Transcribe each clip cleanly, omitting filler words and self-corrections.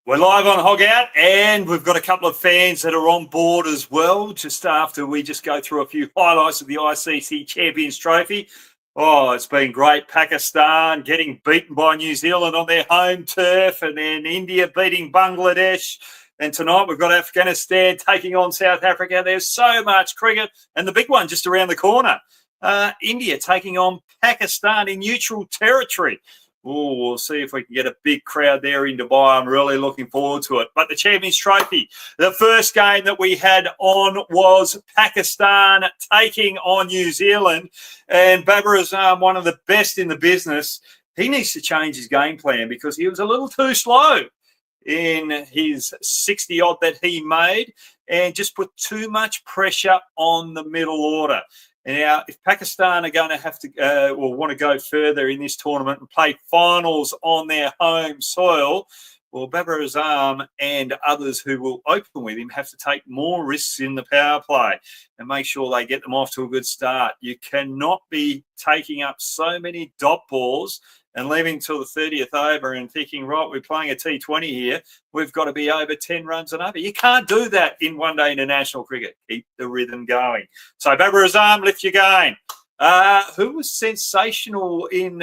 We're live on Hog Out, and we've got a couple of fans that are on board as well, just after we just go through a few highlights of the ICC Champions Trophy. Oh, it's been great. Pakistan getting beaten by New Zealand on their home turf, and then India beating Bangladesh. And tonight we've got Afghanistan taking on South Africa. There's so much cricket, and the big one just around the corner. India taking on Pakistan in neutral territory. Oh, we'll see if we can get a big crowd there in Dubai. I'm really looking forward to it. But the Champions Trophy, the first game that we had on was Pakistan taking on New Zealand. And Babar Azam, one of the best in the business, he needs to change his game plan because he was a little too slow in his 60-odd that he made and just put too much pressure on the middle order. Now, if Pakistan are going to have to or want to go further in this tournament and play finals on their home soil, well, Babar Azam and others who will open with him have to take more risks in the power play and make sure they get them off to a good start. You cannot be taking up so many dot balls and leaving till the 30th over and thinking, right, we're playing a T20 here. We've got to be over 10 runs and over. You can't do that in one-day international cricket. Keep the rhythm going. So, Babar Azam, lift your game. Who was sensational in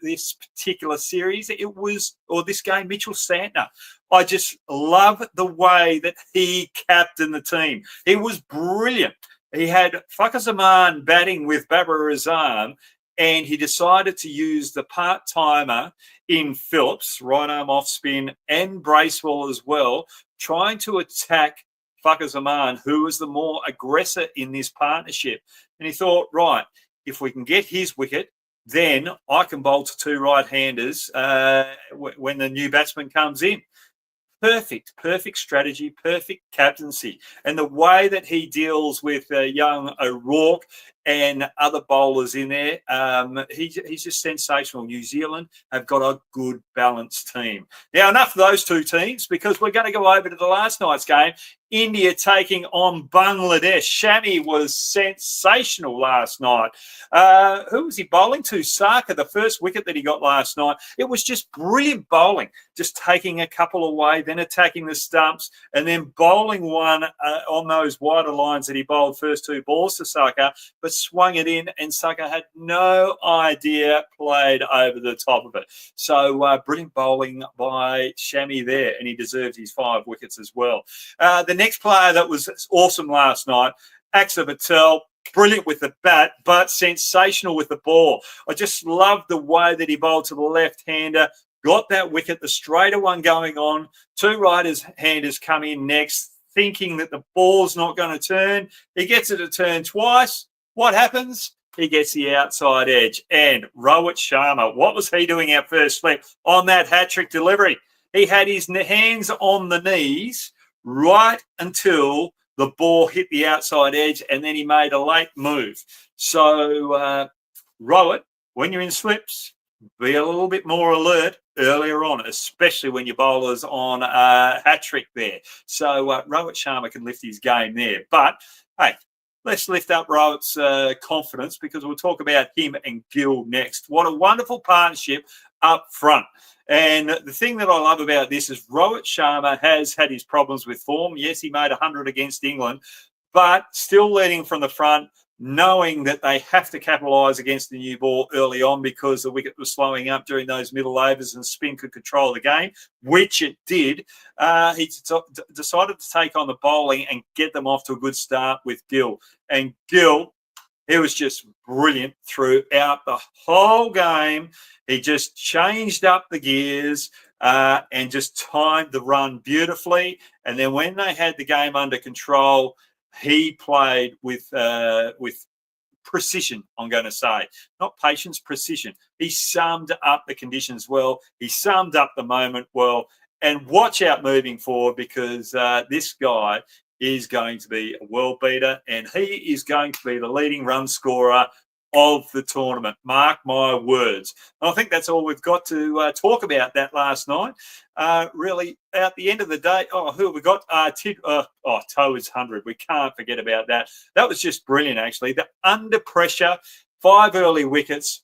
this particular series? This game, Mitchell Santner. I just love the way that he captained the team. He was brilliant. He had Fakhar Zaman batting with Babar Azam, and he decided to use the part-timer in Phillips, right arm off spin, and Bracewell as well, trying to attack Fakhar Zaman, who was the more aggressor in this partnership. And he thought, right, if we can get his wicket, then I can bowl to two right-handers when the new batsman comes in. Perfect strategy, perfect captaincy. And the way that he deals with young O'Rourke and other bowlers in there, he's just sensational. New Zealand have got a good balanced team. Now, enough of those two teams because we're going to go over to the last night's game. India taking on Bangladesh. Shami was sensational last night. Who was he bowling to? Saka, the first wicket that he got last night. It was just brilliant bowling, just taking a couple away, then attacking the stumps, and then bowling one on those wider lines that he bowled first two balls to Saka, but swung it in, and Saka had no idea, played over the top of it. So brilliant bowling by Shami there, and he deserved his 5 wickets as well. The next player that was awesome last night, Axar Patel, brilliant with the bat, but sensational with the ball. I just love the way that he bowled to the left-hander, got that wicket, the straighter one going on. 2 right-handers come in next, thinking that the ball's not going to turn. He gets it to turn twice. What happens? He gets the outside edge. And Rohit Sharma, what was he doing at first slip on that hat-trick delivery? He had his hands on the knees right until the ball hit the outside edge, and then he made a late move. So, Rohit, when you're in slips, be a little bit more alert earlier on, especially when your bowler's on a hat-trick there. So, Rohit Sharma can lift his game there. But, hey, let's lift up Rohit's confidence because we'll talk about him and Gill next. What a wonderful partnership up front. And the thing that I love about this is Rohit Sharma has had his problems with form. Yes, he made 100 against England, but still leading from the front, knowing that they have to capitalise against the new ball early on because the wicket was slowing up during those middle overs and spin could control the game, which it did. He decided to take on the bowling and get them off to a good start with Gill. And Gill, he was just brilliant throughout the whole game. He just changed up the gears and just timed the run beautifully. And then when they had the game under control, he played with precision, I'm going to say. Not patience, precision. He summed up the conditions well. He summed up the moment well. And watch out moving forward because this guy is going to be a world beater and he is going to be the leading run scorer of the tournament. Mark my words. And I think that's all we've got to talk about that last night. Really, at the end of the day, who have we got? Toe's 100. We can't forget about that. That was just brilliant, actually. The under pressure, 5 early wickets,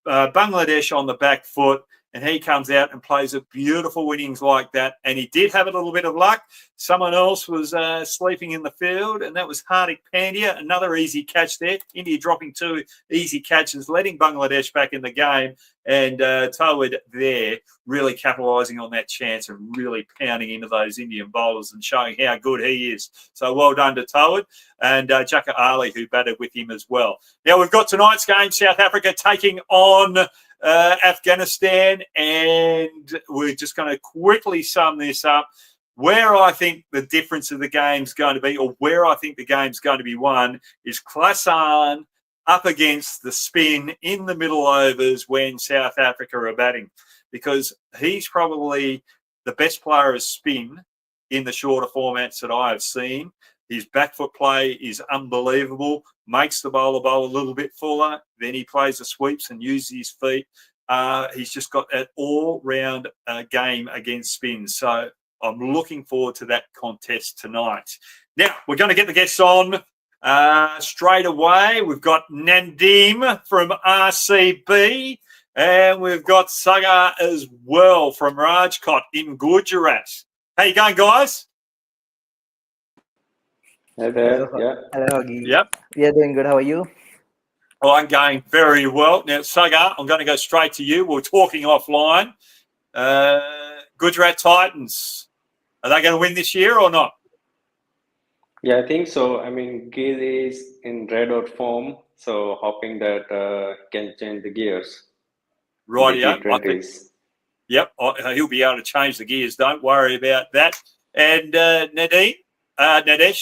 Bangladesh on the back foot, and he comes out and plays a beautiful innings like that. And he did have a little bit of luck. Someone else was sleeping in the field, and that was Hardik Pandya. Another easy catch there. India dropping 2 easy catches, letting Bangladesh back in the game. And Toward there really capitalising on that chance and really pounding into those Indian bowlers and showing how good he is. So well done to Toward and Jaka Ali, who batted with him as well. Now we've got tonight's game, South Africa taking on Afghanistan, and we're just going to quickly sum this up. Where I think the difference of the game's going to be, or where I think the game's going to be won, is Klasan up against the spin in the middle overs when South Africa are batting, because he's probably the best player of spin in the shorter formats that I have seen. His back foot play is unbelievable, makes the bowler bowl a little bit fuller, then he plays the sweeps and uses his feet. He's just got that all-round game against spin. So I'm looking forward to that contest tonight. Now, we're going to get the guests on straight away. We've got Nadeem from RCB, and we've got Sagar as well from Rajkot in Gujarat. How you going, guys? Hi there. Hello, Yeah. hello, Hoggy. Yep. We are doing good. How are you? Oh, I'm going very well. Now, Sagar, I'm going to go straight to you. We're talking offline. Gujarat Titans, are they going to win this year or not? Yeah, I think so. I mean, Gill is in red hot form, so hoping that can change the gears. Rightio. The T20s. Yep, he'll be able to change the gears. Don't worry about that. And Nadesh,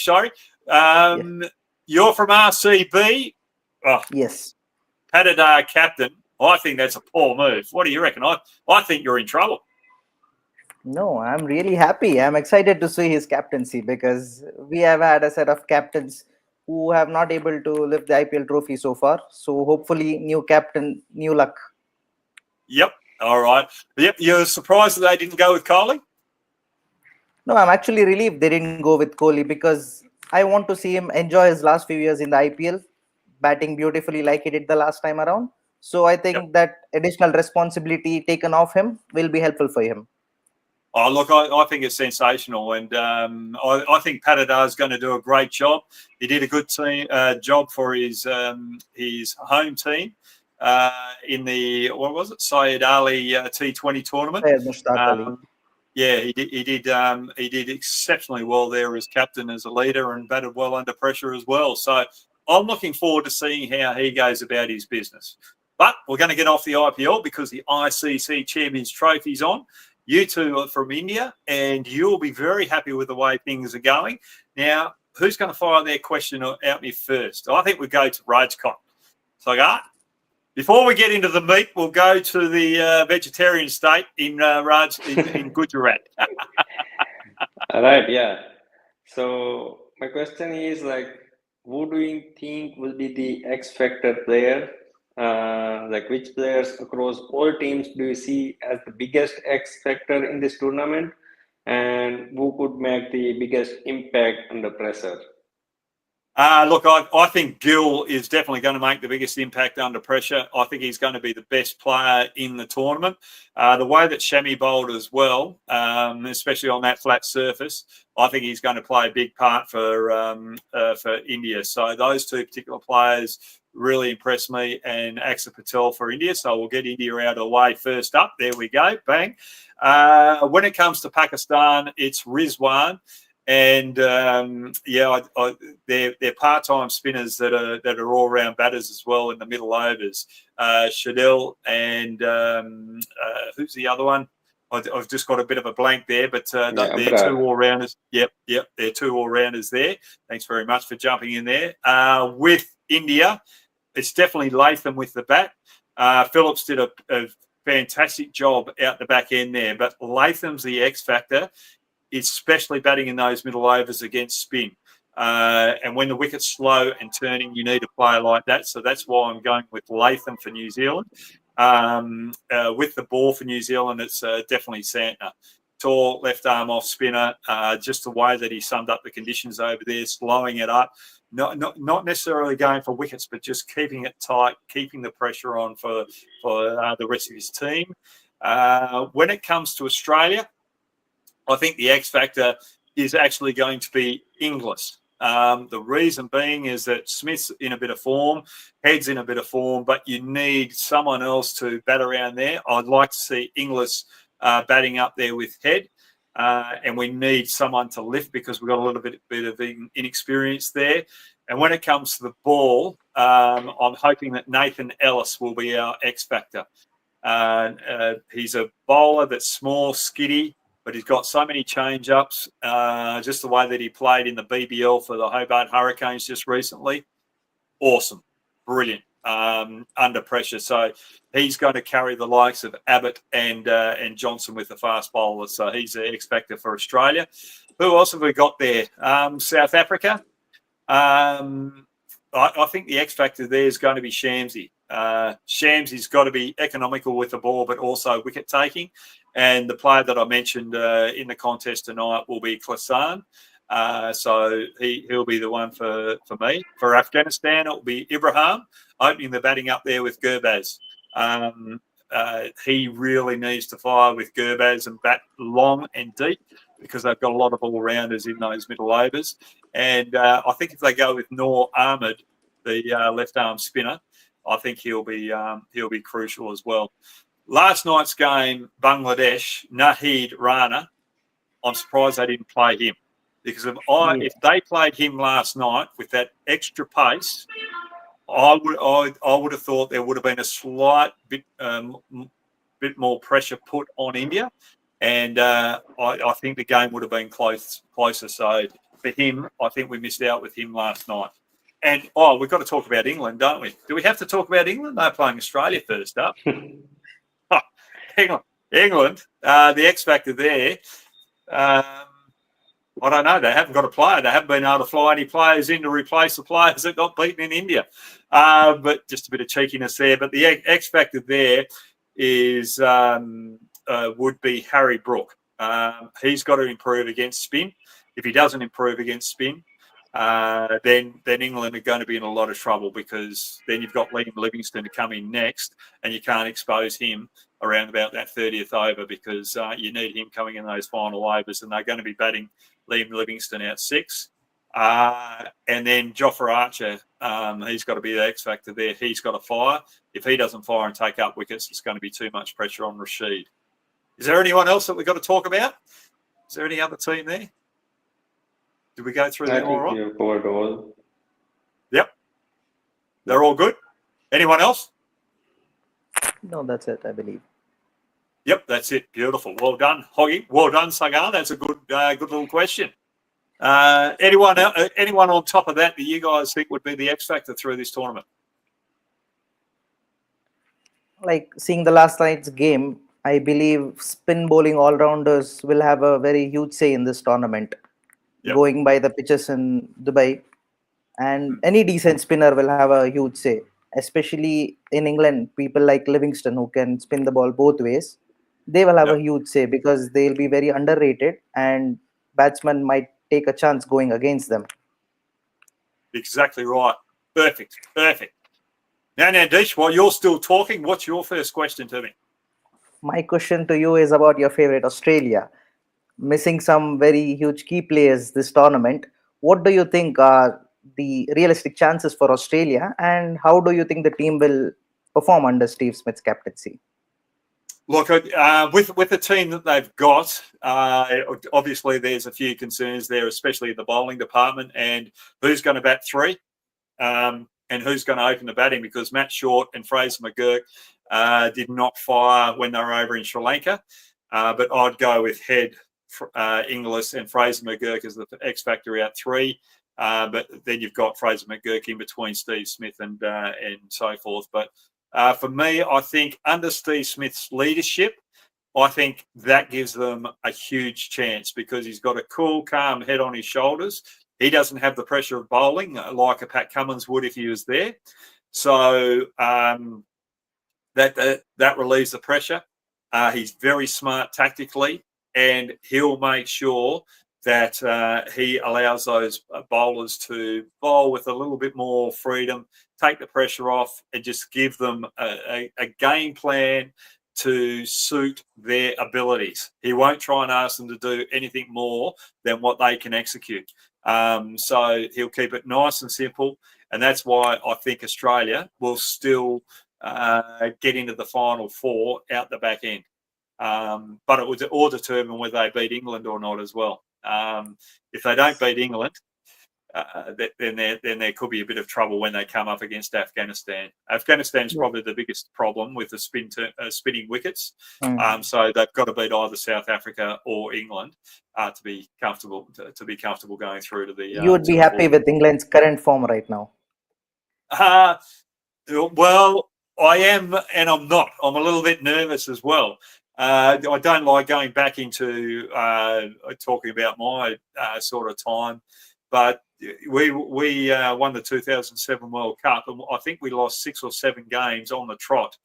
sorry. Yes. You're from RCB. Oh, Yes. Patadar captain. I think that's a poor move. What do you reckon? I think you're in trouble. No, I'm really happy. I'm excited to see his captaincy because we have had a set of captains who have not able to lift the IPL trophy so far. So hopefully, new captain, new luck. Yep. All right. Yep. You're surprised that they didn't go with Kohli? No, I'm actually relieved they didn't go with Kohli because I want to see him enjoy his last few years in the IPL, batting beautifully like he did the last time around. So I think that additional responsibility taken off him will be helpful for him. Oh, look, I think it's sensational, and I think Patadar is going to do a great job. He did a good job for his home team in the, what was it, Syed Ali T20 tournament. Mushtaq Ali. Yeah, he did exceptionally well there as captain, as a leader, and batted well under pressure as well. So I'm looking forward to seeing how he goes about his business. But we're going to get off the IPL because the ICC Champions Trophy's on. You two are from India, and you'll be very happy with the way things are going. Now, who's going to fire their question at me first? I think we go to Rajkot. So, before we get into the meat, we'll go to the vegetarian state in Gujarat. All right. Yeah. So my question is like, who do you think will be the X factor player? Like which players across all teams do you see as the biggest X factor in this tournament, and who could make the biggest impact under pressure? Look, I think Gill is definitely going to make the biggest impact under pressure. I think he's going to be the best player in the tournament. The way that Shami bowled as well, especially on that flat surface, I think he's going to play a big part for India. So those two particular players really impressed me, and Axar Patel for India. So we'll get India out of the way first up. There we go. Bang. When it comes to Pakistan, it's Rizwan. And they're part-time spinners that are all-round batters as well in the middle overs. Shadil and who's the other one? I've just got a bit of a blank there, but they're two all-rounders. Yep, they're two all-rounders there. Thanks very much for jumping in there. With India, it's definitely Latham with the bat. Phillips did a fantastic job out the back end there, but Latham's the X factor, especially batting in those middle overs against spin. And when the wicket's slow and turning, you need a player like that. So that's why I'm going with Latham for New Zealand. With the ball for New Zealand, it's definitely Santner. Tall, left arm off spinner, just the way that he summed up the conditions over there, slowing it up. Not necessarily going for wickets, but just keeping it tight, keeping the pressure on for the rest of his team. When it comes to Australia, I think the X factor is actually going to be Inglis. The reason being is that Smith's in a bit of form, Head's in a bit of form, but you need someone else to bat around there. I'd like to see Inglis batting up there with Head, and we need someone to lift because we've got a little bit of inexperience there. And when it comes to the ball, I'm hoping that Nathan Ellis will be our X factor. He's a bowler that's small, skiddy, but he's got so many change-ups, just the way that he played in the BBL for the Hobart Hurricanes just recently. Awesome. Brilliant. Under pressure. So he's going to carry the likes of Abbott and Johnson with the fast bowlers. So he's the X factor for Australia. Who else have we got there? South Africa. I think the X factor there is going to be Shamsy. Shamsy's got to be economical with the ball, but also wicket taking. And the player that I mentioned in the contest tonight will be Klasan. So he'll be the one for me. For Afghanistan, it will be Ibrahim, opening the batting up there with Gurbaz. He really needs to fire with Gurbaz and bat long and deep because they've got a lot of all-rounders in those middle overs. And I think if they go with Noor Ahmed, the left-arm spinner, I think he'll be crucial as well. Last night's game, Bangladesh, Nahid Rana, I'm surprised they didn't play him. Because if they played him last night with that extra pace, I would have thought there would have been a slight bit more pressure put on India, and I think the game would have been closer. So for him, I think we missed out with him last night. And we've got to talk about England, don't we? Do we have to talk about England? They're playing Australia first up. England, the X factor there. I don't know. They haven't got a player. They haven't been able to fly any players in to replace the players that got beaten in India. But just a bit of cheekiness there. But the X factor there is would be Harry Brook. He's got to improve against spin. If he doesn't improve against spin, then England are going to be in a lot of trouble because then you've got Liam Livingstone to come in next, and you can't expose him around about that 30th over because you need him coming in those final overs, and they're going to be batting Liam Livingstone out 6. And then Jofra Archer, he's got to be the X factor there. He's got to fire. If he doesn't fire and take up wickets, it's going to be too much pressure on Rashid. Is there anyone else that we've got to talk about? Is there any other team there? Did we go through them all right? You've covered all. Yep. They're all good. Anyone else? No, that's it, I believe. Yep, that's it. Beautiful. Well done, Hoggy. Well done, Sagar. That's a good little question. Anyone on top of that you guys think would be the X factor through this tournament? Like seeing the last night's game, I believe spin bowling all-rounders will have a very huge say in this tournament. Yep. Going by the pitches in Dubai, and any decent spinner will have a huge say, especially in England. People like Livingstone who can spin the ball both ways, they will have a huge say because they'll be very underrated and batsmen might take a chance going against them. Exactly right. Perfect. Now, Dish, while you're still talking, what's your first question to me? My question to you is about your favorite Australia. Missing some very huge key players this tournament. What do you think are the realistic chances for Australia, and how do you think the team will perform under Steve Smith's captaincy? Look, with the team that they've got, obviously there's a few concerns there, especially the bowling department and who's going to bat 3 and who's going to open the batting, because Matt Short and Fraser McGurk did not fire when they were over in Sri Lanka. But I'd go with Head, Inglis and Fraser McGurk as the X factor out 3. But then you've got Fraser McGurk in between Steve Smith and so forth. But for me, I think under Steve Smith's leadership, I think that gives them a huge chance because he's got a cool, calm head on his shoulders. He doesn't have the pressure of bowling like a Pat Cummins would if he was there. So that relieves the pressure. He's very smart tactically, and he'll make sure that he allows those bowlers to bowl with a little bit more freedom, take the pressure off, and just give them a game plan to suit their abilities. He won't try and ask them to do anything more than what they can execute. So he'll keep it nice and simple. And that's why I think Australia will still get into the final four out the back end. But it would all determine whether they beat England or not as well. If they don't beat England, then there could be a bit of trouble when they come up against Afghanistan. Afghanistan's probably the biggest problem with the spinning wickets. So they've got to beat either South Africa or England to be comfortable going through to the. You would be happy with England's current form right now. Well, I am, and I'm not. I'm a little bit nervous as well. I don't like going back into talking about my sort of time, but we won the 2007 World Cup, and I think we lost 6 or 7 games on the trot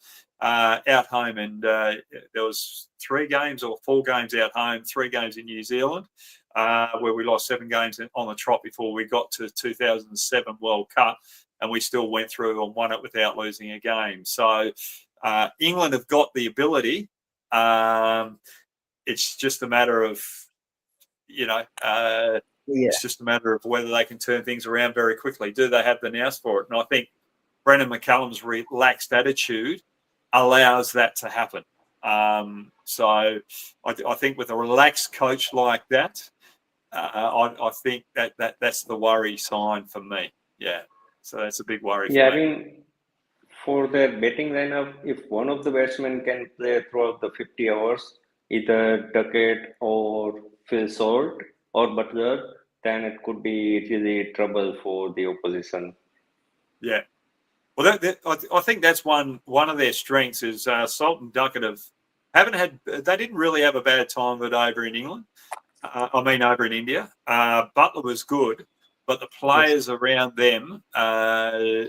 out home, and there was 3 games or 4 games out home, 3 games in New Zealand, where we lost 7 games on the trot before we got to 2007 World Cup, and we still went through and won it without losing a game. So England have got the ability. It's just a matter of, it's just a matter of whether they can turn things around very quickly. Do they have the nous for it? And I think Brendan McCullum's relaxed attitude allows that to happen. So I think with a relaxed coach like that, I think that's the worry sign for me. Yeah. So that's a big worry for me. I mean, for their batting lineup, if one of the batsmen can play throughout the 50 hours, either Duckett or Phil Salt or Butler, then it could be really trouble for the opposition. Yeah. Well, I think that's one of their strengths is Salt and Duckett they didn't really have a bad time with over in England. Over in India. Butler was good, but the players around them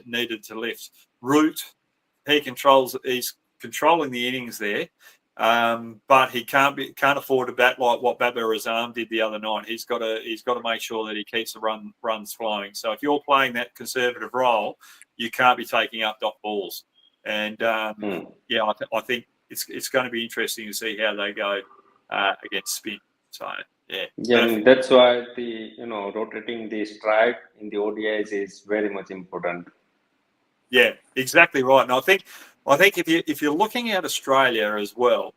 needed to lift. Root, he's controlling the innings there, but he can't afford to bat like what Babar Azam did the other night. He's got to make sure that he keeps the runs flowing. So if you're playing that conservative role, you can't be taking up dot balls. And I think it's going to be interesting to see how they go against spin. So and that's why the rotating the strike in the ODIs is very much important. Yeah, exactly right. And I think if you're looking at Australia as well,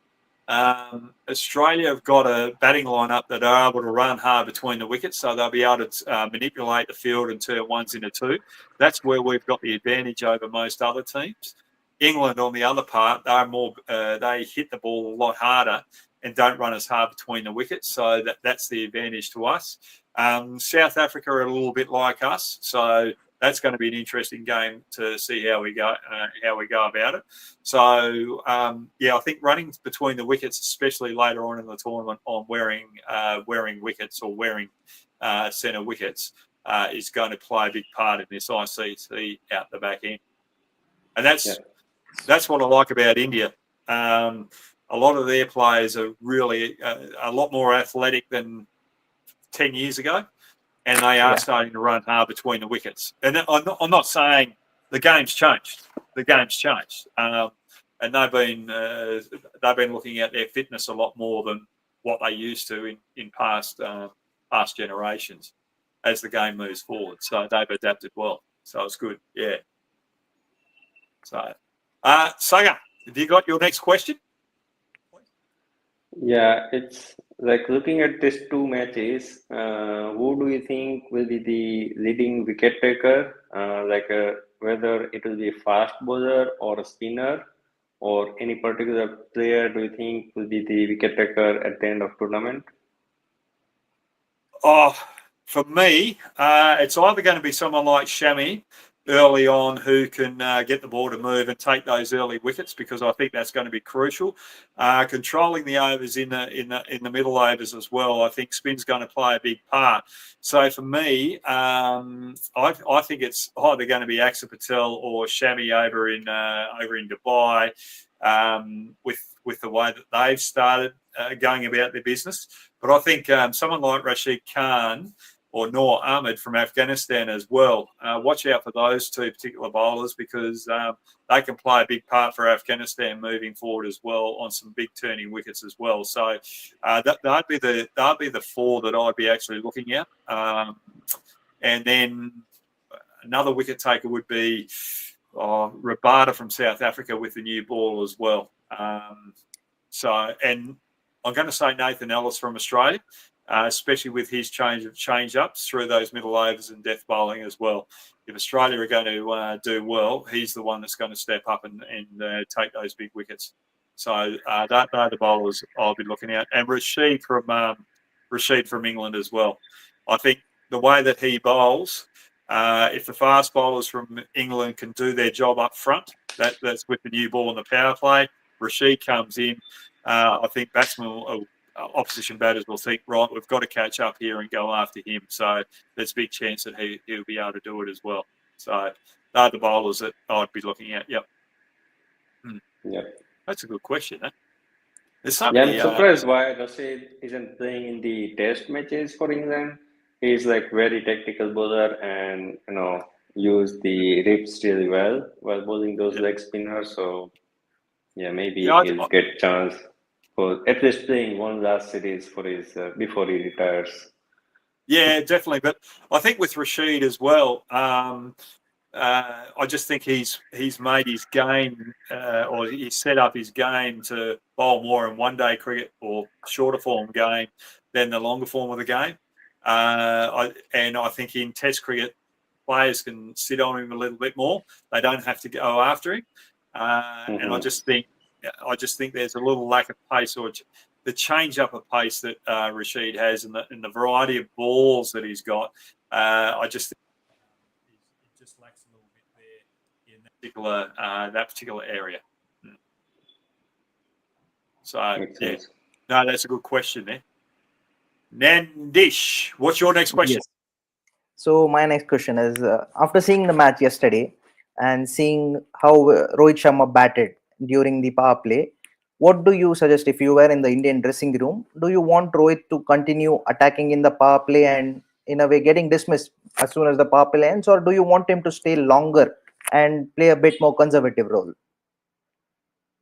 Australia have got a batting lineup that are able to run hard between the wickets, so they'll be able to manipulate the field and turn ones into 2. That's where we've got the advantage over most other teams. England, on the other part, they're more they hit the ball a lot harder and don't run as hard between the wickets, so that's the advantage to us. South Africa are a little bit like us, so that's going to be an interesting game to see how we go about it. So I think running between the wickets, especially later on in the tournament, on wearing wickets or wearing centre wickets, is going to play a big part in this ICC out the back end, and that's what I like about India. A lot of their players are really a lot more athletic than 10 years ago. And they are starting to run hard between the wickets. And I'm not saying the game's changed. The game's changed, and they've been looking at their fitness a lot more than what they used to in past generations as the game moves forward. So they've adapted well. So it's good. Yeah. So, Saga, have you got your next question? Yeah, it's like looking at these 2 matches, who do you think will be the leading wicket taker? Whether it will be a fast bowler or a spinner, or any particular player do you think will be the wicket taker at the end of tournament? Oh, for me, it's either going to be someone like Shami early on who can get the ball to move and take those early wickets, because I think that's going to be crucial. Controlling the overs in the middle overs as well, I think spin's going to play a big part. So for me, I think it's either going to be Axar Patel or Shami over in Dubai, with the way that they've started going about their business. But I think someone like Rashid Khan or Noor Ahmed from Afghanistan as well. Watch out for those two particular bowlers because they can play a big part for Afghanistan moving forward as well on some big turning wickets as well. So that'd be the four that I'd be actually looking at. And then another wicket taker would be Rabada from South Africa with the new ball as well. And I'm going to say Nathan Ellis from Australia, especially with his change-ups through those middle overs and death bowling as well. If Australia are going to do well, he's the one that's going to step up and take those big wickets. So they're the bowlers I'll be looking at. And Rashid from England as well. I think the way that he bowls, if the fast bowlers from England can do their job up front, that's with the new ball in the power play. Rashid comes in. I think opposition batters will think, right, we've got to catch up here and go after him. So there's a big chance that he'll be able to do it as well. So they're the bowlers that I'd be looking at. Yep. Yep. That's a good question. There's so I'm many, surprised why Rashid isn't playing in the test matches for England. He's like very technical bowler and use the rips really well while bowling those leg spinners. So maybe he'll get chance for at least playing one last series for his before he retires. Yeah, definitely. But I think with Rashid as well, I just think he's made his game or he's set up his game to bowl more in one-day cricket or shorter form game than the longer form of the game. I think in Test cricket, players can sit on him a little bit more. They don't have to go after him. And I just think there's a little lack of pace or the change up of pace that Rashid has and the variety of balls that he's got. I just think it just lacks a little bit there in that particular area. So no, that's a good question there. Nandish, what's your next question? Yes. So my next question is, after seeing the match yesterday and seeing how Rohit Sharma batted during the power play, what do you suggest if you were in the Indian dressing room? Do you want Rohit to continue attacking in the power play and in a way getting dismissed as soon as the power play ends, or do you want him to stay longer and play a bit more conservative role?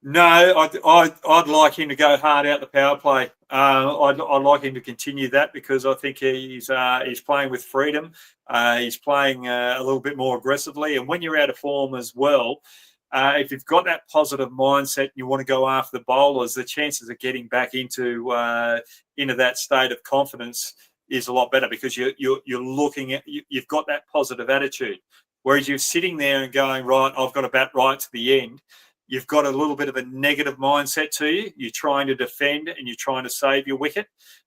No, I'd like him to go hard out the power play. I'd like him to continue that because I think he's playing with freedom. He's playing a little bit more aggressively, and when you're out of form as well, if you've got that positive mindset and you want to go after the bowlers, the chances of getting back into that state of confidence is a lot better because you're looking at you've got that positive attitude. Whereas you're sitting there and going, right, I've got to bat right to the end. You've got a little bit of a negative mindset to you. You're trying to defend and you're trying to save your wicket.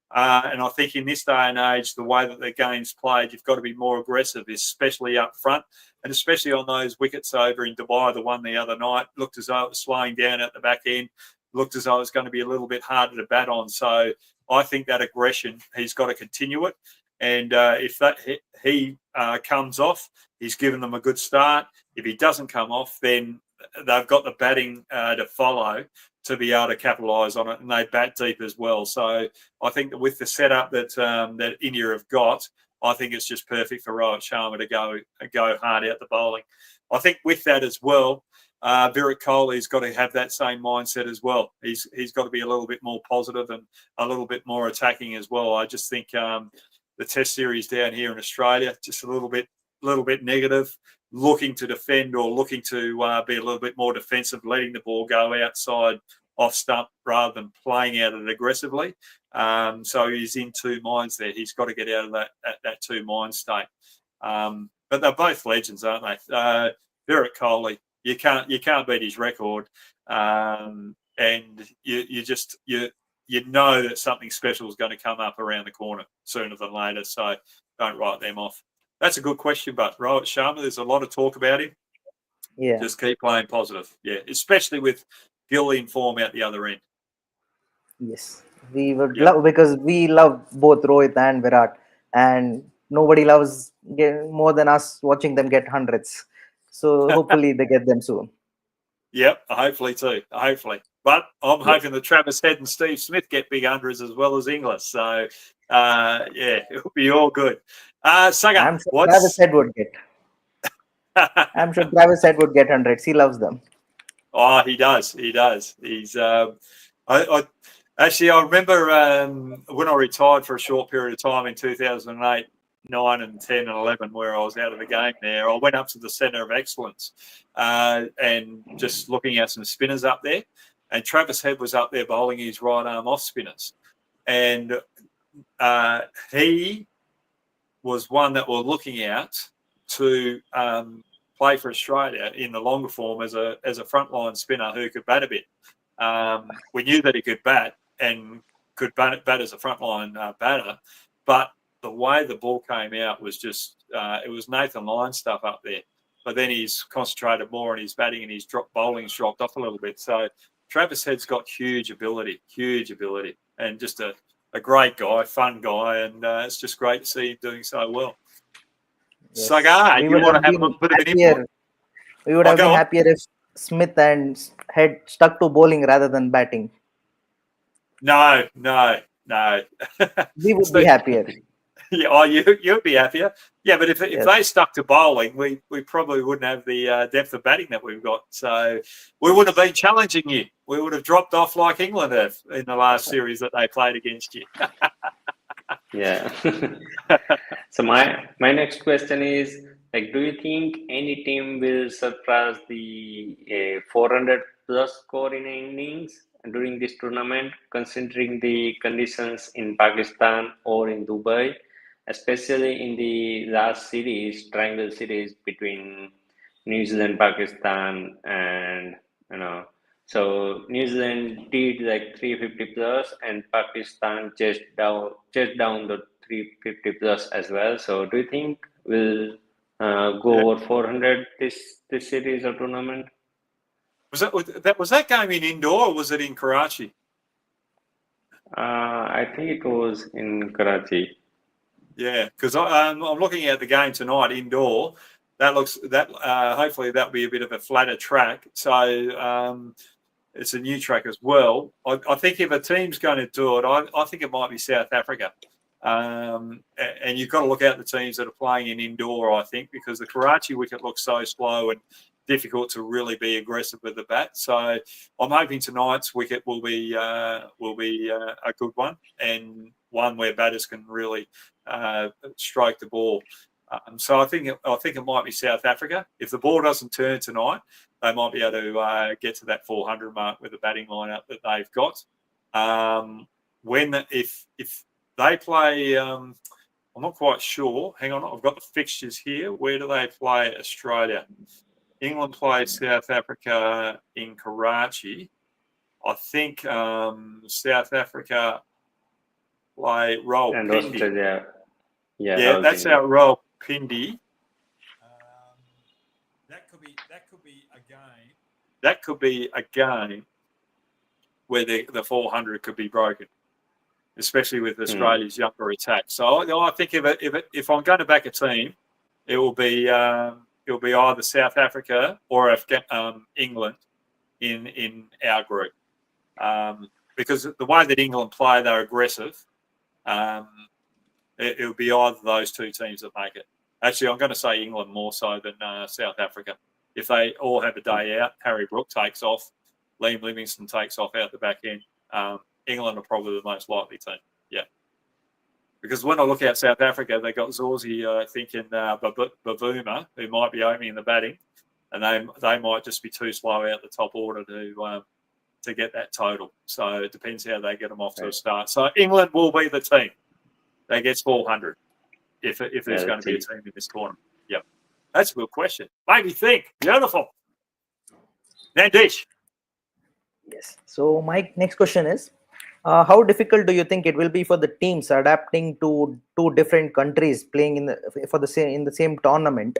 And I think in this day and age, the way that the game's played, you've got to be more aggressive, especially up front, and especially on those wickets over in Dubai, the one the other night, looked as though it was slowing down at the back end, looked as though it was going to be a little bit harder to bat on. So I think that aggression, he's got to continue it. And if that he comes off, he's given them a good start. If he doesn't come off, then they've got the batting to follow to be able to capitalise on it, and they bat deep as well. So I think that with the setup that India have got, I think it's just perfect for Rohit Sharma to go hard out the bowling. I think with that as well, Virat Kohli's got to have that same mindset as well. He's got to be a little bit more positive and a little bit more attacking as well. I just think the Test series down here in Australia just a little bit negative, looking to defend or looking to be a little bit more defensive, letting the ball go outside off stump rather than playing out it aggressively. So he's in two minds there. He's got to get out of that two mind state. But they're both legends, aren't they? Virat Kohli, you can't beat his record, and you know that something special is going to come up around the corner sooner than later. So don't write them off. That's a good question, but Rohit Sharma, there's a lot of talk about him. Yeah. Just keep playing positive. Yeah, especially with Gill in form out the other end. Yes. We would love, because we love both Rohit and Virat, and nobody loves more than us watching them get hundreds. So hopefully they get them soon. Yep, hopefully too. Hopefully. But I'm hoping that Travis Head and Steve Smith get big hundreds as well as Inglis. So Yeah, it'll be all good. Saga, I'm sure Travis Head would get. I'm sure Travis Head would get hundreds. He loves them. Oh, he does. He does. He's. I actually I remember when I retired for a short period of time in 2008, 9, and 10 and 11, where I was out of the game. There, I went up to the Centre of Excellence and just looking at some spinners up there, and Travis Head was up there bowling his right arm off spinners, and he was one that we're looking at to play for Australia in the longer form as a frontline spinner who could bat a bit. We knew that he could bat and could bat as a frontline batter, but the way the ball came out was just it was Nathan Lyon stuff up there. But then he's concentrated more on his batting and his bowling's dropped off a little bit. So Travis Head's got huge ability, and just a great guy, fun guy, and it's just great to see him doing so well. Yes. Sagar, you want to have a little bit of an input? We would have been happier if Smith and Head stuck to bowling rather than batting. No. We would be happier. Yeah, oh, you'd be happier. Yeah, but if they stuck to bowling, we probably wouldn't have the depth of batting that we've got. So we would have been challenging you. We would have dropped off like England have in the last series that they played against you. Yeah. So my next question is, like, do you think any team will surpass the 400 plus score in innings during this tournament, considering the conditions in Pakistan or in Dubai, especially in the last series, triangle series between New Zealand, Pakistan, and so New Zealand did like 350 plus, and Pakistan chased down the 350 plus as well. So do you think we'll go over 400 this series or tournament? Was that game in indoor or was it in Karachi? I think it was in Karachi. Yeah, because I'm looking at the game tonight indoor. Hopefully that'll be a bit of a flatter track. So it's a new track as well. I think if a team's going to do it, I think it might be South Africa. And you've got to look out the teams that are playing in indoor, I think, because the Karachi wicket looks so slow and difficult to really be aggressive with the bat. So I'm hoping tonight's wicket will be a good one, and one where batters can really stroke the ball. So I think it might be South Africa. If the ball doesn't turn tonight, they might be able to get to that 400 mark with the batting lineup that they've got. If they play, I'm not quite sure. Hang on, I've got the fixtures here. Where do they play Australia? England plays South Africa in Karachi. I think South Africa play Rawalpindi. And Australia. Yeah, that's our Rawalpindi. That could be a game. That could be a game where the 400 could be broken, especially with Australia's younger attack. So I think if I'm going to back a team, it will be either South Africa or England in our group, because the way that England play, they're aggressive. It will be either those two teams that make it. Actually, I'm going to say England more so than South Africa. If they all have a day out, Harry Brook takes off, Liam Livingstone takes off out the back end. England are probably the most likely team. Yeah. Because when I look at South Africa, they got Zorzi, I think, and Bavuma, who might be opening the batting, and they might just be too slow out the top order to get that total. So it depends how they get them off to a start. So England will be the team that gets 400 if there's going to be a team in this tournament. Yep. That's a good question. Made me think. Beautiful. Nandish. Yes. So my next question is, how difficult do you think it will be for the teams adapting to two different countries playing in the same tournament?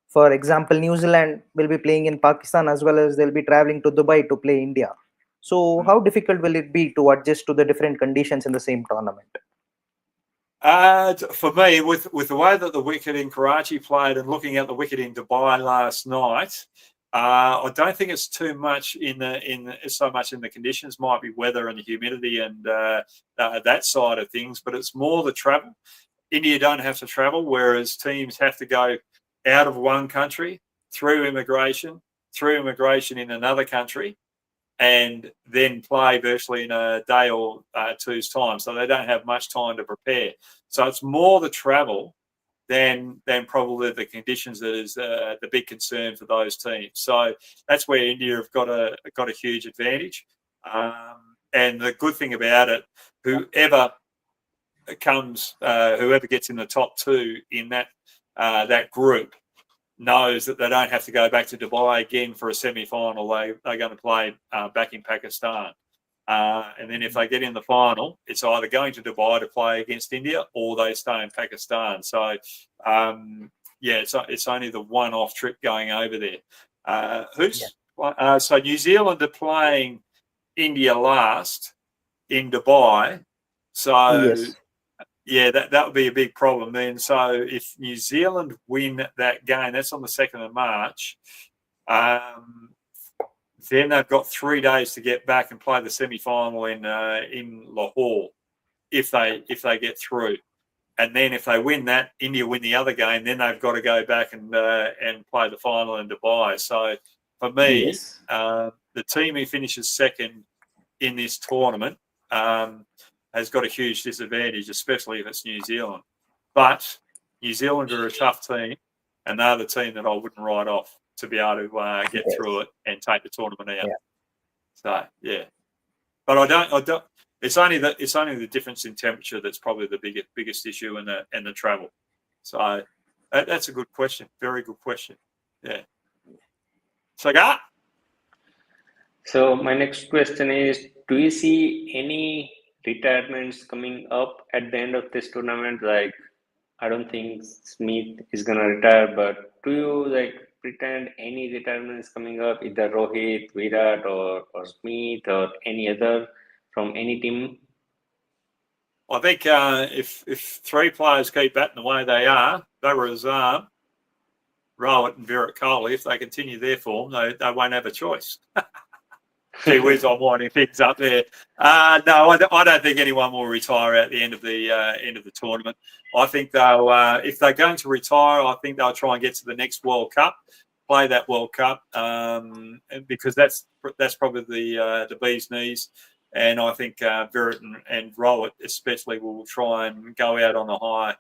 For example, New Zealand will be playing in Pakistan as well as they'll be traveling to Dubai to play India. So how difficult will it be to adjust to the different conditions in the same tournament? For me, with the way that the wicket in Karachi played and looking at the wicket in Dubai last night, I don't think it's too much so much in the conditions. Might be weather and the humidity and that side of things, but it's more the travel. India don't have to travel, whereas teams have to go out of one country through immigration in another country, and then play virtually in a day or two's time. So they don't have much time to prepare. So it's more the travel than probably the conditions that is the big concern for those teams. So that's where India have got a huge advantage. And the good thing about it, whoever gets in the top two in that group knows that they don't have to go back to Dubai again for a semi-final. They're going to play back in Pakistan. And then if they get in the final, it's either going to Dubai to play against India or they stay in Pakistan. So, it's only the one-off trip going over there. So New Zealand are playing India last in Dubai. So, Yes. yeah, that would be a big problem then. So if New Zealand win that game, that's on the 2nd of March, then they've got 3 days to get back and play the semi-final in Lahore if they get through. And then if they win that, India win the other game, then they've got to go back and play the final in Dubai. So for me, Yes. the team who finishes second in this tournament has got a huge disadvantage, especially if it's New Zealand. But New Zealand are a tough team, and they're the team that I wouldn't write off to be able to get through it and take the tournament out. Yeah. So yeah, but I don't. It's only the difference in temperature that's probably the biggest issue, and the travel. So that's a good question. Very good question. Yeah. Sagar? So my next question is, do you see any retirements coming up at the end of this tournament? Like, I don't think Smith is gonna retire, but do you pretend any retirements coming up, either Rohit, Virat, or Smith, or any other from any team? I think if 3 players keep batting the way they are, Rohit and Virat Kohli, if they continue their form, they won't have a choice. Gee whiz, I'm winding things up there. No, I don't think anyone will retire at the end of the tournament. I think they'll, if they're going to retire, I think they'll try and get to the next World Cup, play that World Cup, because that's probably the bee's knees. And I think Virat and Rohit especially will try and go out on a high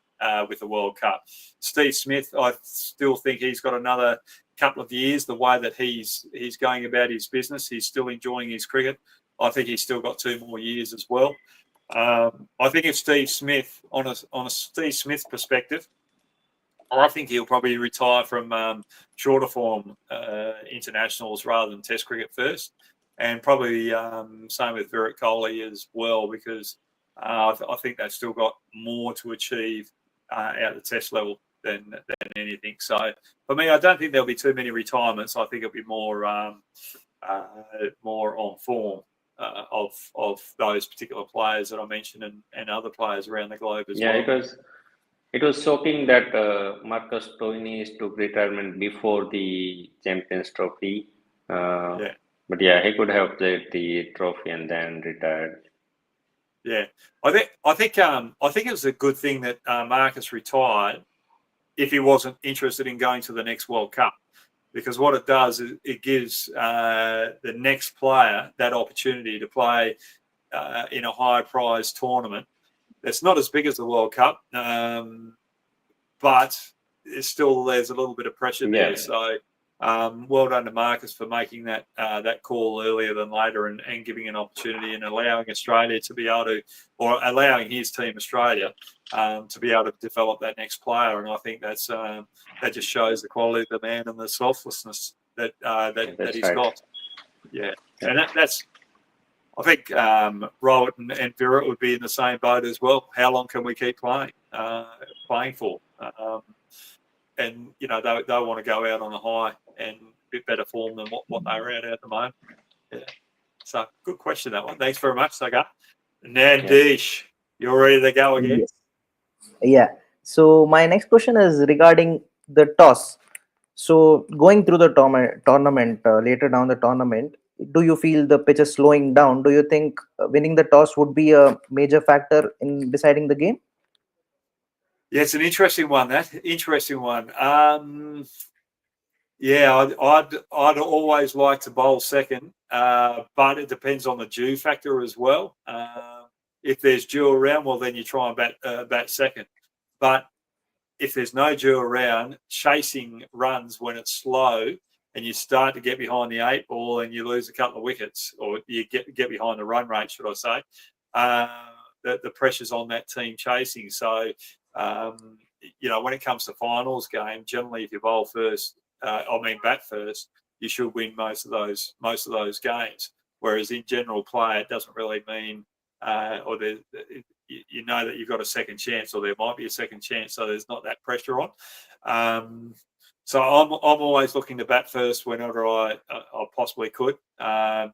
with the World Cup. Steve Smith, I still think he's got another couple of years. The way that he's going about his business, he's still enjoying his cricket. I think he's still got 2 more years as well. I think if Steve Smith, on a Steve Smith perspective, I think he'll probably retire from shorter form internationals rather than Test cricket first, and probably same with Virat Kohli as well, because I think they've still got more to achieve at the Test level than anything. So for me, I don't think there'll be too many retirements. I think it'll be more on form of those particular players that I mentioned, and other players around the globe as well. Yeah, it was shocking that Marcus Stoinis took retirement before the Champions Trophy. But yeah, he could have played the trophy and then retired. Yeah, I think it was a good thing that Marcus retired if he wasn't interested in going to the next World Cup, because what it does is it gives the next player that opportunity to play in a high prize tournament. It's not as big as the World Cup, but there's a little bit of pressure there. Yeah. So well done to Marcus for making that call earlier than later, and giving an opportunity and allowing Australia to be able to, or allowing his team Australia to be able to develop that next player. And I think that just shows the quality of the man and the selflessness that he's got. Yeah, and that's. I think Rohit and Virat would be in the same boat as well. How long can we keep playing for? And they want to go out on a high and a bit better form than what they're at the moment. Yeah. So good question, that one. Thanks very much, Sagar. Nandish, you're ready to go again? Yes. Yeah. So my next question is regarding the toss. So going through the tournament later down the tournament, do you feel the pitch is slowing down? Do you think winning the toss would be a major factor in deciding the game? Yeah, it's an interesting one. That interesting one. Yeah, I'd always like to bowl second, but it depends on the dew factor as well. If there's dew around, well, then you try and bat second. But if there's no dew around, chasing runs when it's slow and you start to get behind the 8 ball and you lose a couple of wickets, or you get behind the run rate, should I say, the pressure's on that team chasing. So, when it comes to finals game, generally if you bowl first, bat first, you should win most of those games. Whereas in general play, it doesn't really mean, you know that you've got a second chance, or there might be a second chance, so there's not that pressure on. So I'm always looking to bat first whenever I possibly could. I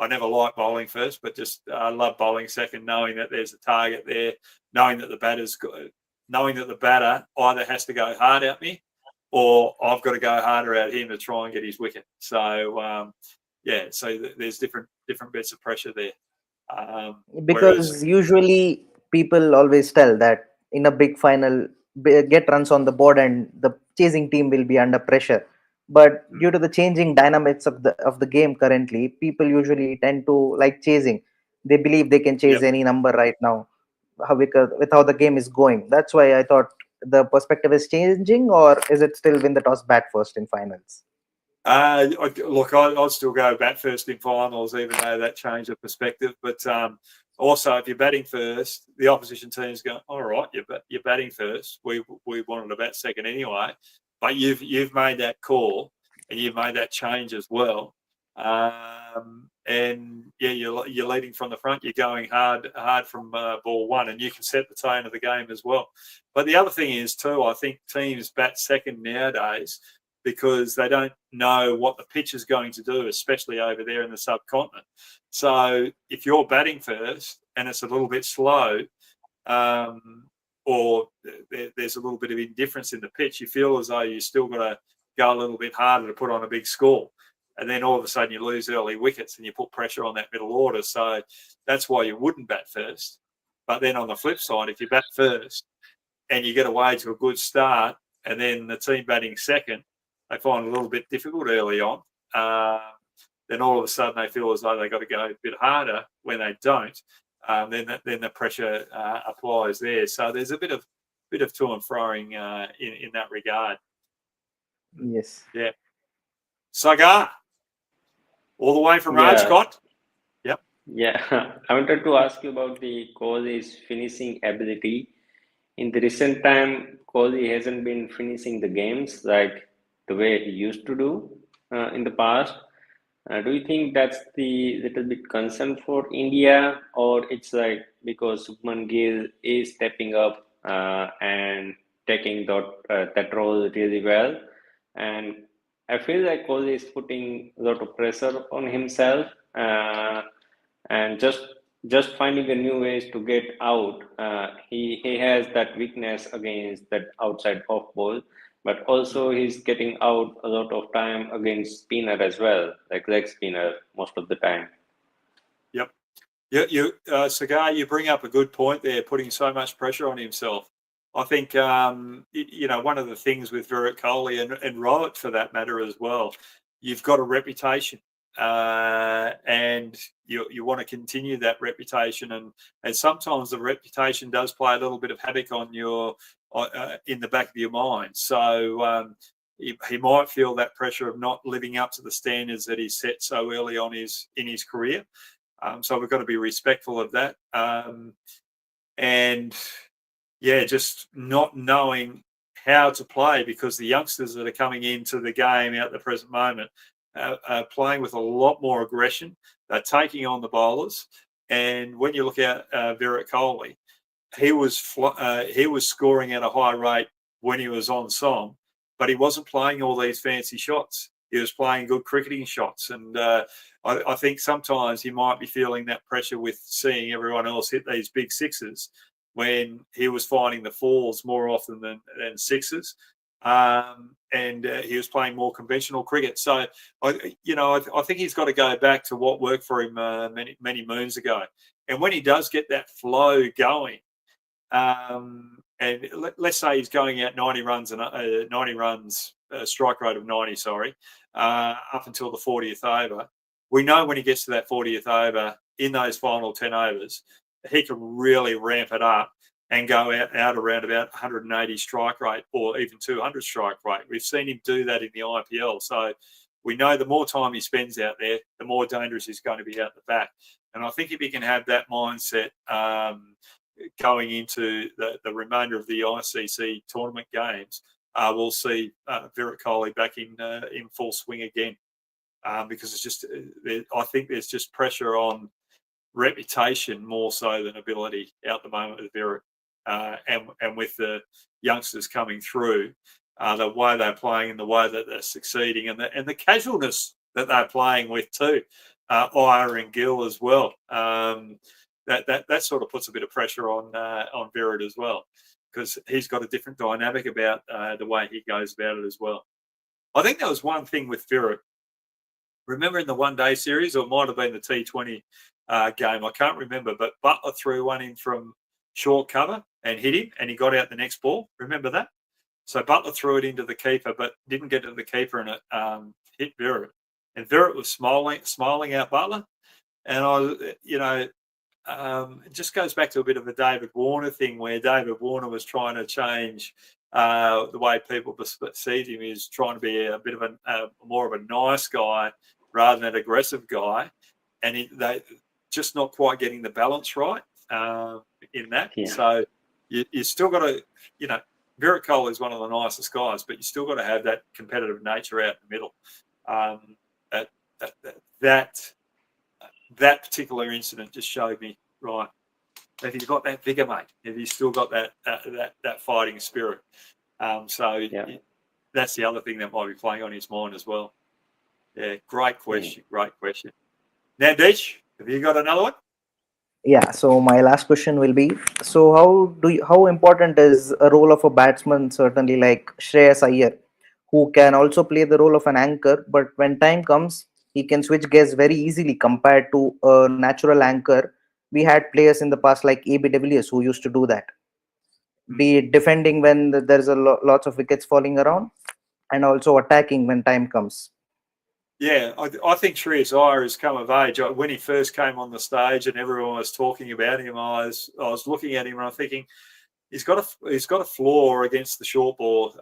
never like bowling first, but just I love bowling second, knowing that there's a target there, knowing that the batter either has to go hard at me, or I've got to go harder at him to try and get his wicket. So so there's different bits of pressure there. Because usually people always tell that in a big final, get runs on the board and the chasing team will be under pressure. But due to the changing dynamics of the game currently, people usually tend to like chasing. They believe they can chase Yep. any number right now, with how the game is going. That's why I thought the perspective is changing, or is it still win the toss, bat first in finals? Look, I'd still go bat first in finals, even though that changed the perspective. But also, if you're batting first, the opposition team's going, all right, you're batting first. We wanted to bat second anyway, but you've made that call and you've made that change as well. And yeah, you're leading from the front. You're going hard from ball one, and you can set the tone of the game as well. But the other thing is too, I think teams bat second nowadays because they don't know what the pitch is going to do, especially over there in the subcontinent. So if you're batting first and it's a little bit slow, or there's a little bit of indifference in the pitch, you feel as though you still got to go a little bit harder to put on a big score. And then all of a sudden you lose early wickets and you put pressure on that middle order. So that's why you wouldn't bat first. But then on the flip side, if you bat first and you get away to a good start, and then the team batting second, they find it a little bit difficult early on. Then all of a sudden they feel as though they've got to go a bit harder. When they don't, then the pressure applies there. So there's a bit of to and froing in that regard. Yes. Yeah. Sagar, all the way from Rajkot. Yep. Yeah, I wanted to ask you about the Kohli's finishing ability. In the recent time, Kohli hasn't been finishing the games like the way he used to do in the past. Do you think that's the little bit concern for India, or it's like because Shubman Gill is stepping up and taking that role really well, and I feel like Kohli is putting a lot of pressure on himself and just finding a new ways to get out. He has that weakness against that outside off ball, but also he's getting out a lot of time against spinner as well, like leg spinner most of the time. Yep. Sagar, you bring up a good point there, putting so much pressure on himself. I think, one of the things with Virat Kohli and Rohit for that matter as well, you've got a reputation and you want to continue that reputation. And sometimes the reputation does play a little bit of havoc on your in the back of your mind. So he might feel that pressure of not living up to the standards that he's set so early on in his career. So we've got to be respectful of that. And yeah, just not knowing how to play, because the youngsters that are coming into the game at the present moment are playing with a lot more aggression. They're taking on the bowlers. And when you look at Virat Kohli, he was scoring at a high rate when he was on song, but he wasn't playing all these fancy shots. He was playing good cricketing shots. And I think sometimes he might be feeling that pressure with seeing everyone else hit these big sixes when he was finding the fours more often than sixes. and he was playing more conventional cricket. So, I think he's got to go back to what worked for him many moons ago. And when he does get that flow going, and let's say he's going out 90 runs and 90 runs, strike rate of 90, up until the 40th over. We know when he gets to that 40th over in those final 10 overs, he can really ramp it up and go out around about 180 strike rate or even 200 strike rate. We've seen him do that in the IPL. So we know the more time he spends out there, the more dangerous he's going to be out the back. And I think if he can have that mindset going into the remainder of the ICC tournament games, we'll see Virat Kohli back in full swing again. Because it's just, I think there's just pressure on reputation more so than ability out the moment with Virat. And with the youngsters coming through, the way they're playing and the way that they're succeeding, and the casualness that they're playing with too, Iyer and Gill as well. That sort of puts a bit of pressure on Virat as well, because he's got a different dynamic about the way he goes about it as well. I think there was one thing with Virat. Remember in the one-day series, or it might have been the T20 game, I can't remember, but Butler threw one in from short cover and hit him, and he got out the next ball. Remember that? So Butler threw it into the keeper, but didn't get to the keeper, and it hit Virat. And Virat was smiling out Butler. And it just goes back to a bit of a David Warner thing, where David Warner was trying to change the way people perceive him. He's trying to be a bit of more of a nice guy rather than an aggressive guy, and they just not quite getting the balance right in that. Yeah. So you still got to, Virat Kohli is one of the nicest guys, but you still got to have that competitive nature out in the middle. That particular incident just showed me, right, have you got that vigor, mate? Have you still got that fighting spirit? That's the other thing that might be playing on his mind as well. Yeah, great question. Great question. Now, Deech, have you got another one? Yeah, so my last question will be, so how important is a role of a batsman, certainly like Shreyas Iyer, who can also play the role of an anchor, but when time comes, he can switch gears very easily compared to a natural anchor. We had players in the past like AB de Villiers who used to do that, be it defending when there's lots of wickets falling around, and also attacking when time comes. Yeah, I think Shreyas Iyer has come of age. When he first came on the stage and everyone was talking about him, I was looking at him and I'm thinking, he's got a flaw against the short ball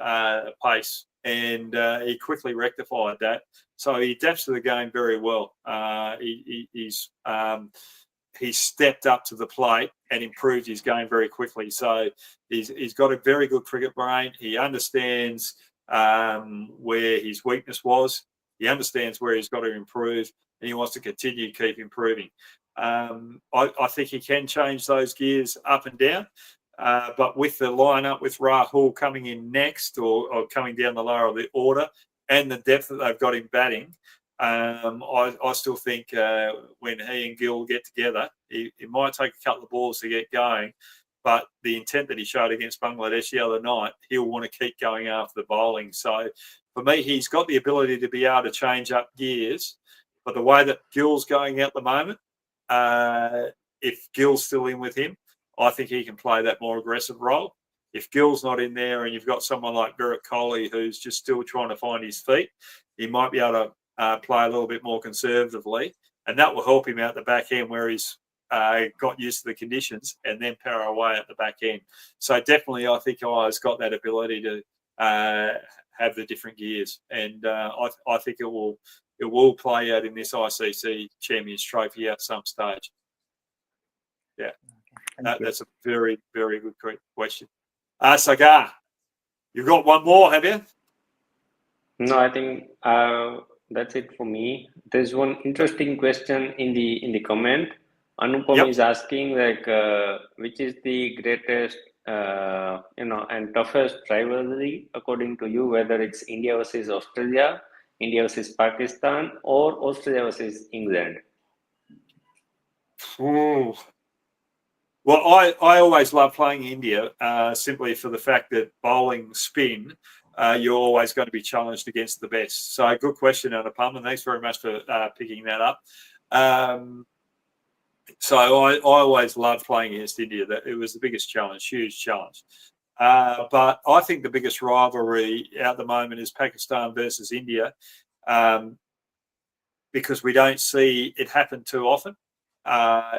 pace, and he quickly rectified that. So he adapts to the game very well. He's stepped up to the plate and improved his game very quickly. So he's got a very good cricket brain. He understands where his weakness was. He understands where he's got to improve, and he wants to continue to keep improving. I think he can change those gears up and down. But with the lineup with Rahul coming in next or coming down the lower of the order, and the depth that they've got in batting, I still think when he and Gill get together, it might take a couple of balls to get going, but the intent that he showed against Bangladesh the other night, he'll want to keep going after the bowling. So for me, he's got the ability to be able to change up gears, but the way that Gill's going at the moment, if Gill's still in with him, I think he can play that more aggressive role. If Gill's not in there and you've got someone like Virat Kohli who's just still trying to find his feet, he might be able to play a little bit more conservatively, and that will help him out the back end where he's got used to the conditions and then power away at the back end. So definitely I think Iyer's got that ability to have the different gears, and I think it will play out in this ICC Champions Trophy at some stage. Yeah, that's a very, very good question. Sagar, you've got one more, have you? No, I think that's it for me. There's one interesting question in the comment. Anupam is asking which is the greatest and toughest rivalry according to you, whether it's India versus Australia, India versus Pakistan, or Australia versus England? Ooh. Well, I always love playing India simply for the fact that bowling spin you're always going to be challenged against the best. So good question, Anupam, and thanks very much for picking that up. So I always loved playing against India. That it was the biggest challenge, huge challenge. But I think the biggest rivalry at the moment is Pakistan versus India, because we don't see it happen too often.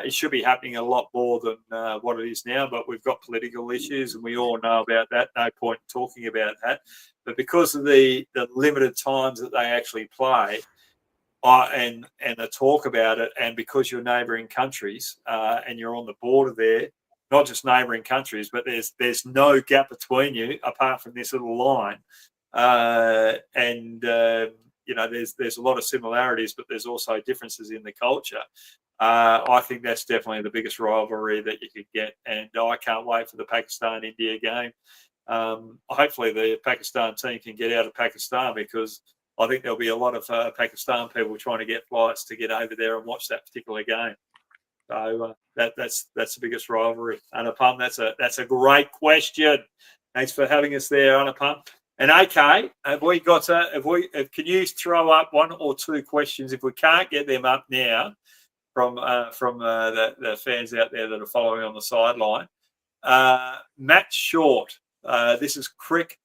It should be happening a lot more than what it is now, but we've got political issues and we all know about that. No point in talking about that. But because of the limited times that they actually play, and the talk about it, and because you're neighbouring countries and you're on the border there, not just neighbouring countries, but there's no gap between you apart from this little line, you know, there's a lot of similarities, but there's also differences in the culture. I think that's definitely the biggest rivalry that you could get, and I can't wait for the Pakistan-India game. Hopefully the Pakistan team can get out of Pakistan, because I think there'll be a lot of Pakistan people trying to get flights to get over there and watch that particular game. So that's the biggest rivalry. Anupam, that's a great question. Thanks for having us there, Anupam. And okay, can you throw up one or two questions if we can't get them up now from the fans out there that are following on the sideline? Matt Short, this is Crick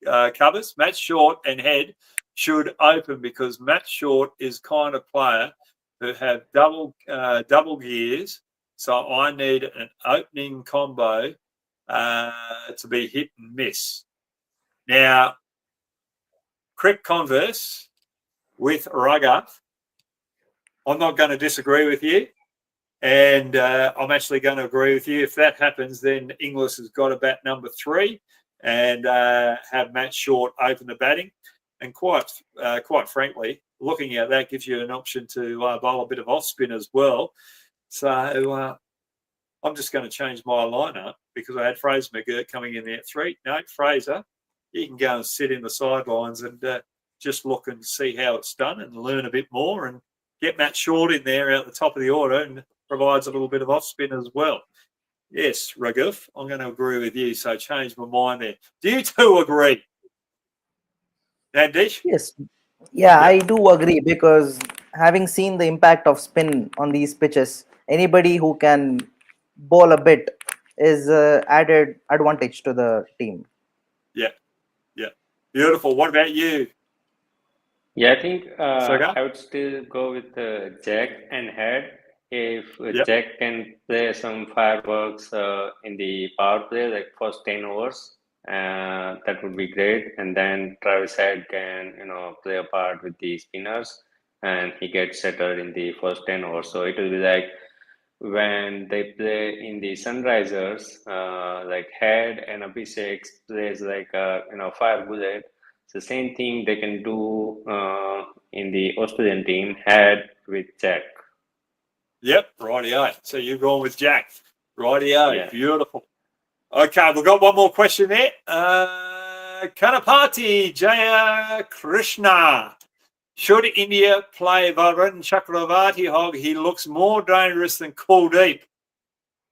covers. Matt Short and Head should open, because Matt Short is kind of player who have double gears. So I need an opening combo to be hit and miss. Now, Crick converse with Rugger. I'm not going to disagree with you, and I'm actually going to agree with you. If that happens, then Inglis has got to bat number 3 and have Matt Short open the batting. And quite frankly, looking at that gives you an option to bowl a bit of off spin as well. So I'm just going to change my lineup, because I had Fraser McGirt coming in there at 3. No, Fraser, you can go and sit in the sidelines and just look and see how it's done and learn a bit more, and get Matt Short in there at the top of the order, and provides a little bit of off spin as well. Yes, Raghuv, I'm going to agree with you. So change my mind there. Do you two agree? Nandish? Yes. Yeah, Yep. I do agree, because having seen the impact of spin on these pitches, anybody who can bowl a bit is added advantage to the team. Yeah. Beautiful. What about you? Yeah, I think Sagar? I would still go with Jack and Head. If Yep. Jack can play some fireworks in the power play, like first 10 overs, that would be great. And then Travis Head can, play a part with the spinners, and he gets settled in the first 10 overs. So it will be like when they play in the Sunrisers, like Head and Abhishek plays like a fire bullet. It's the same thing they can do in the Australian team, Head with Jack. Yep, rightio. So you're going with Jack. Rightio, Yeah. Beautiful. Okay, we've got one more question there. Kanapati Jaya Krishna. Should India play Varun Chakravarti Hogg? He looks more dangerous than Kuldeep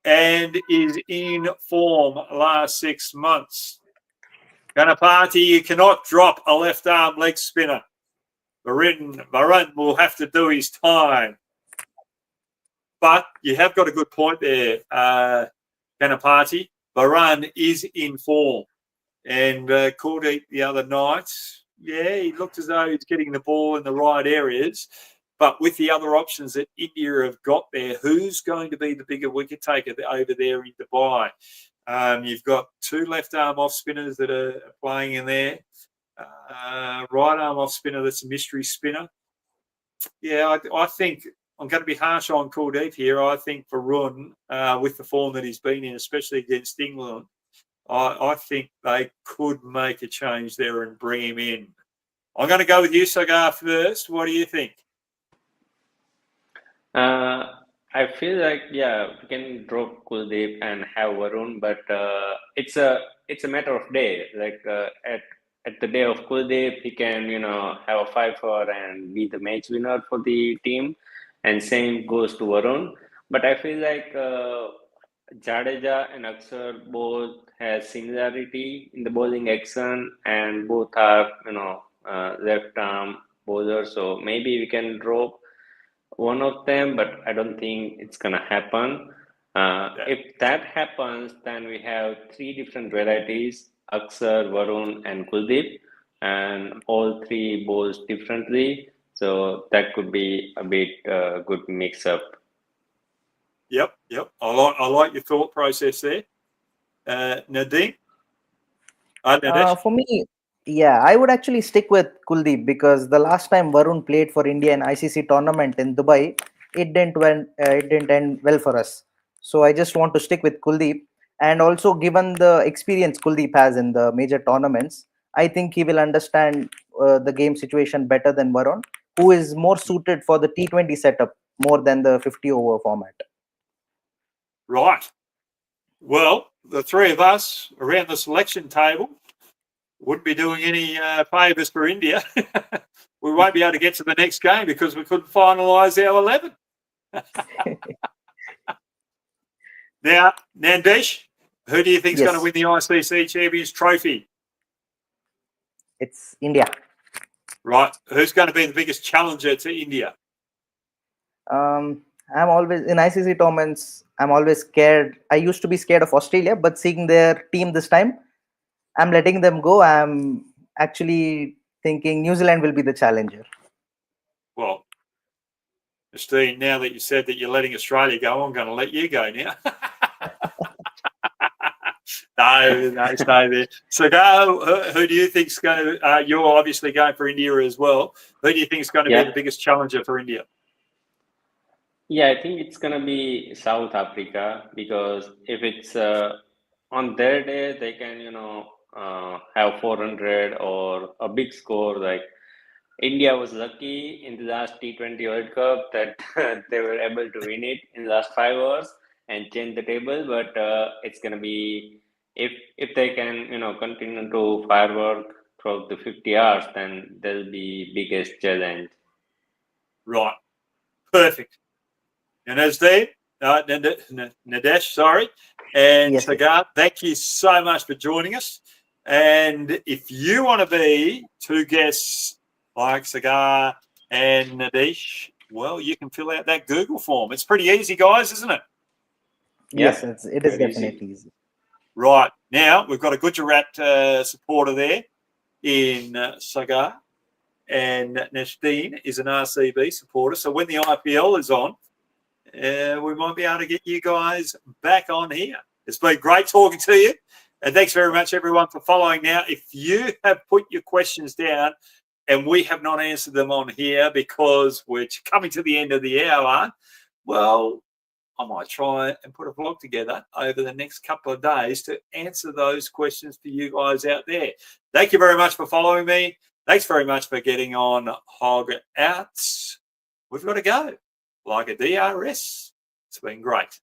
and is in form last 6 months. Ganapati, you cannot drop a left arm leg spinner. Varun will have to do his time. But you have got a good point there, Ganapati. Varun is in form. And Kuldeep the other night, yeah, he looked as though he's getting the ball in the right areas. But with the other options that India have got there, who's going to be the bigger wicket taker over there in Dubai? You've got 2 left arm off spinners that are playing in there. Right arm off spinner that's a mystery spinner. Yeah, I think I'm going to be harsh on Kuldeep here. I think Varun, with the form that he's been in, especially against England, I think they could make a change there and bring him in. I'm going to go with you, Sagar, first. What do you think? I feel like, yeah, we can drop Kuldeep and have Varun, but it's a matter of day. Like at the day of Kuldeep, he can have a 5-4 and be the match winner for the team, and same goes to Varun. But I feel like Jadeja and Akshar both has similarity in the bowling action, and both are left arm bowlers. So maybe we can drop one of them, but I don't think it's gonna happen. Yeah. If that happens, then we have three different varieties: Akshar, Varun, and Kuldeep, and all three bowls differently. So that could be a bit good mix up. Yep. I like your thought process there. Nadine? Nadesh? For me, yeah, I would actually stick with Kuldeep because the last time Varun played for India in ICC tournament in Dubai, it didn't end well for us. So I just want to stick with Kuldeep. And also, given the experience Kuldeep has in the major tournaments, I think he will understand the game situation better than Varun, who is more suited for the T20 setup more than the 50 over format. Right. Well, the three of us around the selection table wouldn't be doing any favours for India. We won't be able to get to the next game because we couldn't finalise our 11. Now, Nandesh, who do you think is going to Yes, win the ICC Champions Trophy? it's India. Right. Who's going to be the biggest challenger to India? I'm always in ICC tournaments. I'm always scared. I used to be scared of Australia, but seeing their team this time, I'm letting them go. I'm actually thinking New Zealand will be the challenger. Well, Steve, now that you said that you're letting Australia go, I'm going to let you go now. No, stay there. So, who do you think's going to? You're obviously going for India as well. Who do you think is going to be Yeah. the biggest challenger for India? Yeah, I think it's gonna be South Africa, because if it's on their day, they can, have 400 or a big score. Like India was lucky in the last T20 World Cup that they were able to win it in the last 5 hours and change the table. But it's gonna be, if they can, continue to firework throughout the 50 hours, then they'll be biggest challenge. Right. Perfect. And as there, Nadesh, sorry, and Yes, yes. Sagar, thank you so much for joining us. And if you want to be two guests like Sagar and Nadesh, well, you can fill out that Google form. It's pretty easy, guys, isn't it? Yeah, It is very easy. definitely easy. Right. Now, we've got a Gujarat supporter there in Sagar, and Nashdeen is an RCB supporter. So when the IPL is on, we might be able to get you guys back on here. It's been great talking to you. And thanks very much, everyone, for following. Now, if you have put your questions down and we have not answered them on here because we're coming to the end of the hour, well, I might try and put a vlog together over the next couple of days to answer those questions for you guys out there. Thank you very much for following me. Thanks very much for getting on Hog Out. We've got to go like a DRS. It's been great.